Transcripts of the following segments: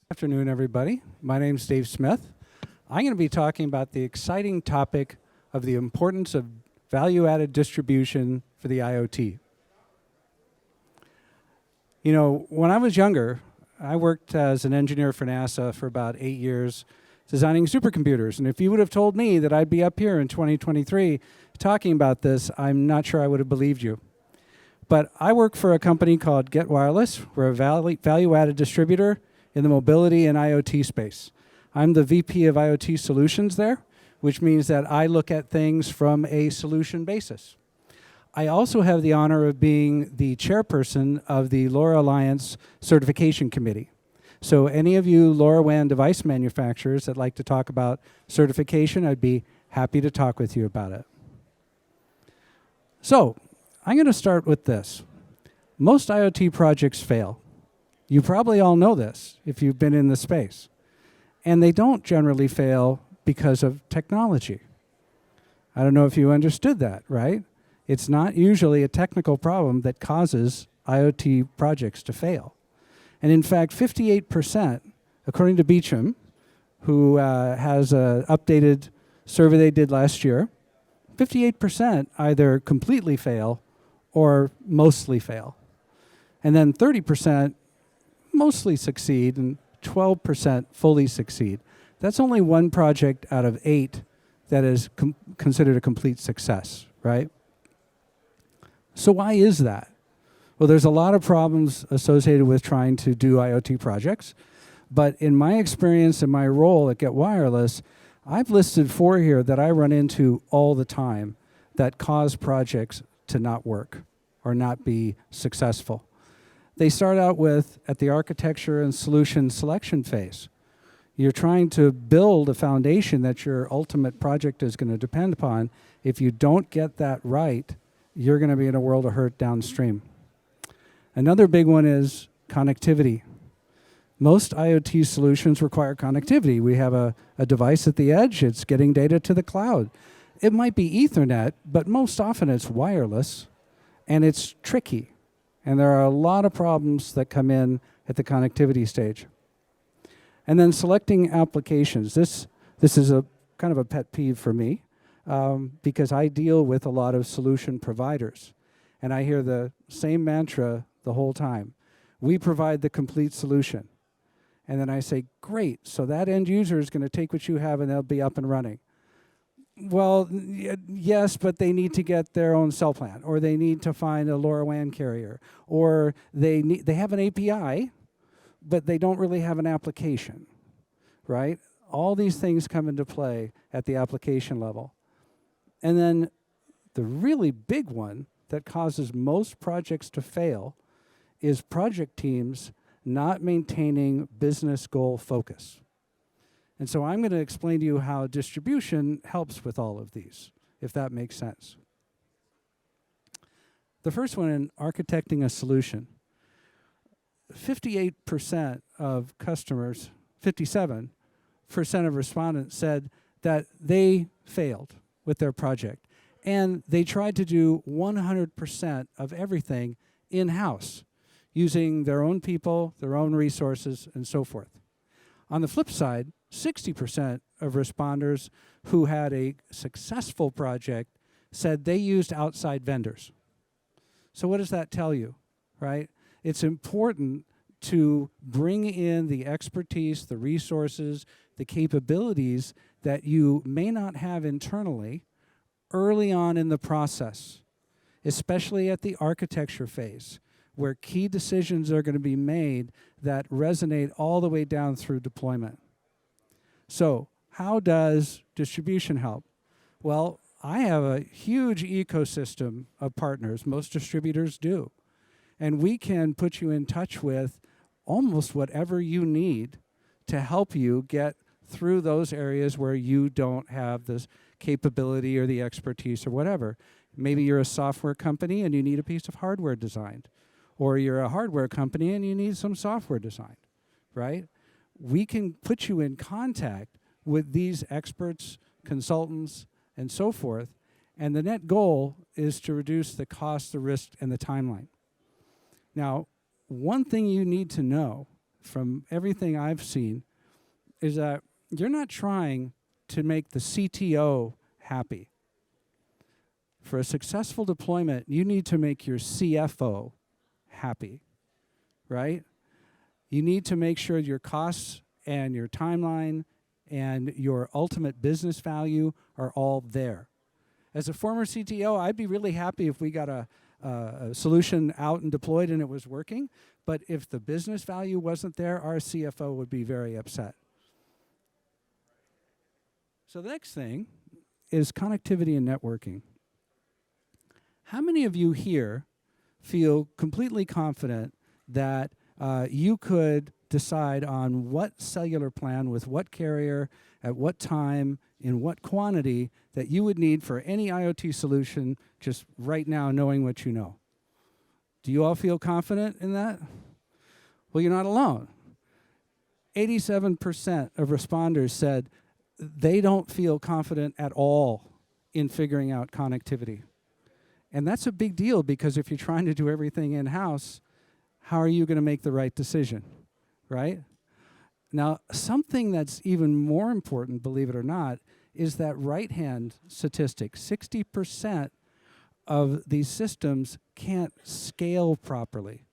Afternoon, everybody. My name's Dave Smith. I'm going to be talking about the exciting topic of the importance of value-added distribution for the IoT. You know, when I was younger, I worked as an engineer for NASA for about 8 years designing supercomputers. And if you would have told me that I'd be up here in 2023 talking about this, I'm not sure I would have believed you. But I work for a company called Get Wireless. We're a value-added distributor in the mobility and IoT space. I'm the VP of IoT Solutions there, which means that I look at things from a solution basis. I also have the honor of being the chairperson of the LoRa Alliance Certification Committee. So any of you LoRaWAN device manufacturers that like to talk about certification, I'd be happy to talk with you about it. So I'm going to start with this. Most IoT projects fail. You probably all know this if you've been in the space. And they don't generally fail because of technology. I don't know if you understood that, right? It's not usually a technical problem that causes IoT projects to fail. And in fact, 58%, according to Beecham, who has an updated survey they did last year, 58% either completely fail or mostly fail. And then 30% mostly succeed and 12% fully succeed. That's only one project out of 8 that is considered a complete success, right? So why is that? Well, there's a lot of problems associated with trying to do IoT projects, but in my experience and my role at Get Wireless, I've listed 4 here that I run into all the time that cause projects to not work or not be successful. They start out with at the architecture and solution selection phase. You're trying to build a foundation that your ultimate project is going to depend upon. If you don't get that right, you're going to be in a world of hurt downstream. Another big one is connectivity. Most IoT solutions require connectivity. We have a device at the edge. It's getting data to the cloud. It might be Ethernet, but most often it's wireless, and it's tricky. And there are a lot of problems that come in at the connectivity stage. And then selecting applications. This is a kind of a pet peeve for me because I deal with a lot of solution providers. And I hear the same mantra the whole time. We provide the complete solution. And then I say, great, so that end user is going to take what you have and they'll be up and running. Well, yes, but they need to get their own cell plan, or they need to find a LoRaWAN carrier, or they have an API, but they don't really have an application, right? All these things come into play at the application level. And then the really big one that causes most projects to fail is project teams not maintaining business goal focus. And so I'm going to explain to you how distribution helps with all of these, if that makes sense. The first one in architecting a solution. 58% of customers, 57% of respondents said that they failed with their project. And they tried to do 100% of everything in-house, using their own people, their own resources, and so forth. On the flip side, 60% of responders who had a successful project said they used outside vendors. So what does that tell you, right? It's important to bring in the expertise, the resources, the capabilities that you may not have internally early on in the process, especially at the architecture phase, where key decisions are going to be made that resonate all the way down through deployment. So how does distribution help? Well, I have a huge ecosystem of partners. Most distributors do. And we can put you in touch with almost whatever you need to help you get through those areas where you don't have this capability or the expertise or whatever. Maybe you're a software company and you need a piece of hardware designed. Or you're a hardware company and you need some software designed, right? We can put you in contact with these experts, consultants, and so forth, and the net goal is to reduce the cost, the risk, and the timeline. Now, one thing you need to know from everything I've seen is that you're not trying to make the CTO happy. For a successful deployment, you need to make your CFO happy, right? You need to make sure your costs and your timeline and your ultimate business value are all there. As a former CTO, I'd be really happy if we got a solution out and deployed and it was working. But if the business value wasn't there, our CFO would be very upset. So the next thing is connectivity and networking. How many of you here feel completely confident that you could decide on what cellular plan with what carrier, at what time, in what quantity that you would need for any IoT solution just right now knowing what you know? Do you all feel confident in that? Well, you're not alone. 87% of responders said they don't feel confident at all in figuring out connectivity. And that's a big deal because if you're trying to do everything in-house, how are you going to make the right decision, right? Now, something that's even more important, believe it or not, is that right-hand statistic. 60% of these systems can't scale properly.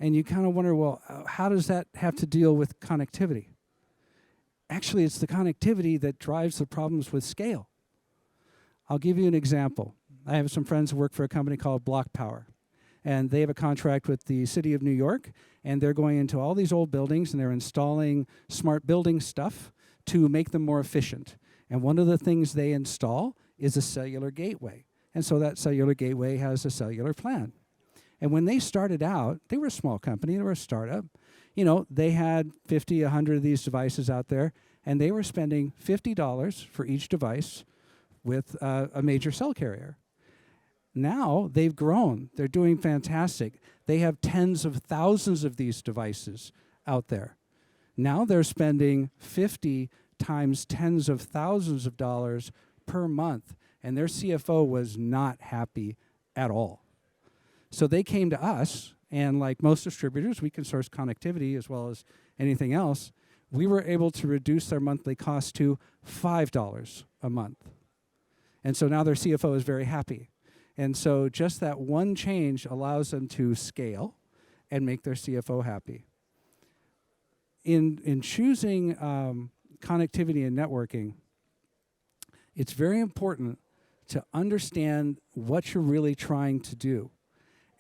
And you kind of wonder, well, how does that have to deal with connectivity? Actually, it's the connectivity that drives the problems with scale. I'll give you an example. I have some friends who work for a company called Block Power. And they have a contract with the city of New York, and they're going into all these old buildings, and they're installing smart building stuff to make them more efficient. And one of the things they install is a cellular gateway. And so that cellular gateway has a cellular plan. And when they started out, they were a small company, they were a startup. You know, they had 50, 100 of these devices out there, and they were spending $50 for each device with a major cell carrier. Now they've grown. They're doing fantastic. They have tens of thousands of these devices out there. Now they're spending 50 times tens of thousands of dollars per month, and their CFO was not happy at all. So they came to us, and like most distributors, we can source connectivity as well as anything else. We were able to reduce their monthly cost to $5 a month. And so now their CFO is very happy. And so just that one change allows them to scale and make their CFO happy. In choosing connectivity and networking, it's very important to understand what you're really trying to do.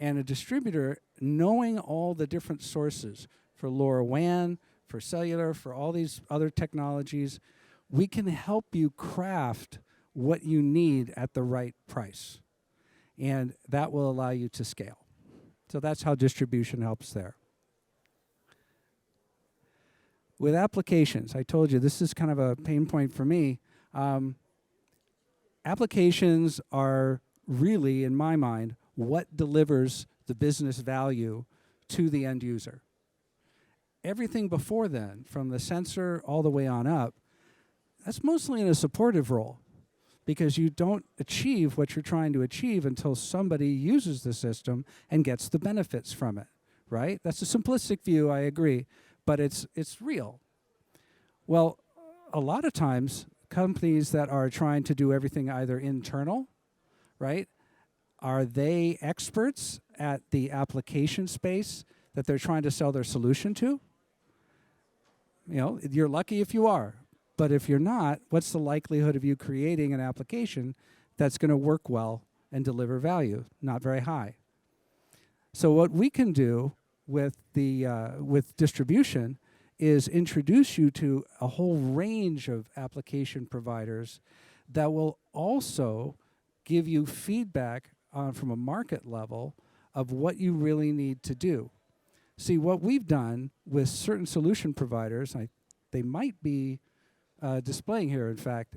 And a distributor, knowing all the different sources for LoRaWAN, for cellular, for all these other technologies, we can help you craft what you need at the right price. And that will allow you to scale. So that's how distribution helps there. With applications, I told you this is kind of a pain point for me. Applications are really, in my mind, what delivers the business value to the end user. Everything before then, from the sensor all the way on up, that's mostly in a supportive role because you don't achieve what you're trying to achieve until somebody uses the system and gets the benefits from it, right? That's a simplistic view, I agree, but it's real. Well, a lot of times, companies that are trying to do everything either internal, right? Are they experts at the application space that they're trying to sell their solution to? You know, you're lucky if you are. But if you're not, what's the likelihood of you creating an application that's going to work well and deliver value? Not very high. So what we can do with distribution is introduce you to a whole range of application providers that will also give you feedback from a market level of what you really need to do. See, what we've done with certain solution providers, they might be displaying here, in fact,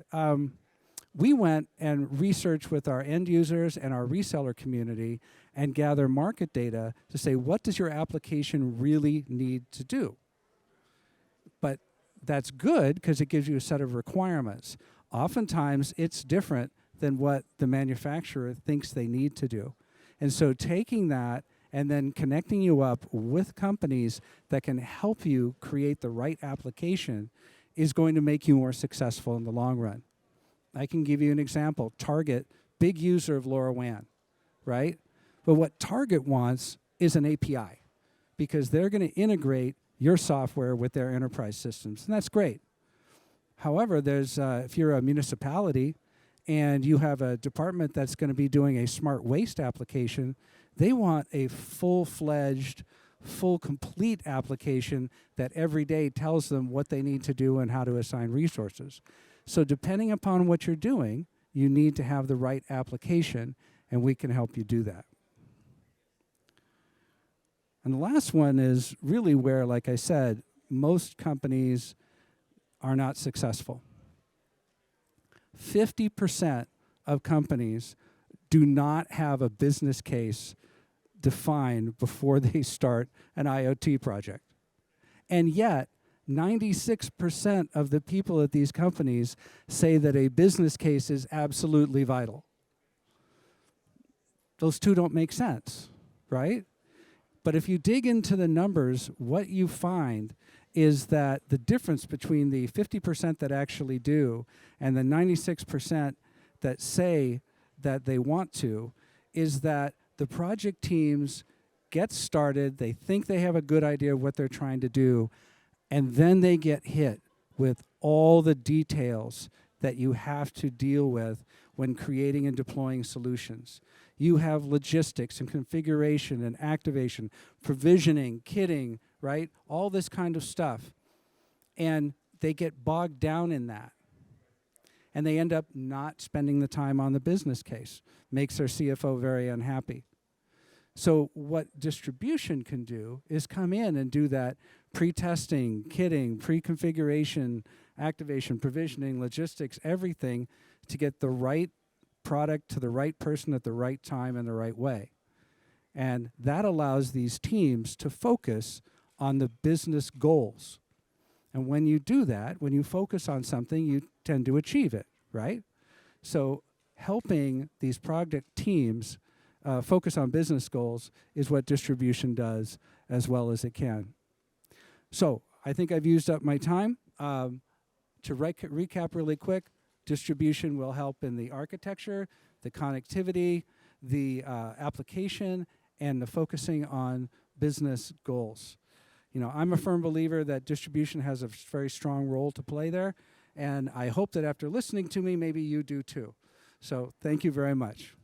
we went and researched with our end users and our reseller community and gather market data to say, what does your application really need to do? But that's good because it gives you a set of requirements. Oftentimes, it's different than what the manufacturer thinks they need to do. And so taking that and then connecting you up with companies that can help you create the right application is going to make you more successful in the long run. I can give you an example. Target, big user of LoRaWAN, right? But what Target wants is an API because they're going to integrate your software with their enterprise systems, and that's great. However, there's if you're a municipality and you have a department that's going to be doing a smart waste application, they want a full-fledged, full complete application that every day tells them what they need to do and how to assign resources. So depending upon what you're doing, you need to have the right application, and we can help you do that. And the last one is really where, like I said, most companies are not successful. 50% of companies do not have a business case defined before they start an IoT project. And yet, 96% of the people at these companies say that a business case is absolutely vital. Those two don't make sense, right? But if you dig into the numbers, what you find is that the difference between the 50% that actually do and the 96% that say that they want to is that the project teams get started, they think they have a good idea of what they're trying to do, and then they get hit with all the details that you have to deal with when creating and deploying solutions. You have logistics and configuration and activation, provisioning, kitting, right? All this kind of stuff. And they get bogged down in that. And they end up not spending the time on the business case. Makes their CFO very unhappy. So what distribution can do is come in and do that pre-testing, kitting, pre-configuration, activation, provisioning, logistics, everything to get the right product to the right person at the right time and the right way. And that allows these teams to focus on the business goals. And when you do that, when you focus on something, you tend to achieve it, right? So helping these project teams focus on business goals is what distribution does as well as it can. So I think I've used up my time. To recap really quick, distribution will help in the architecture, the connectivity, the application, and the focusing on business goals. You know, I'm a firm believer that distribution has a very strong role to play there, and I hope that after listening to me, maybe you do too. So thank you very much.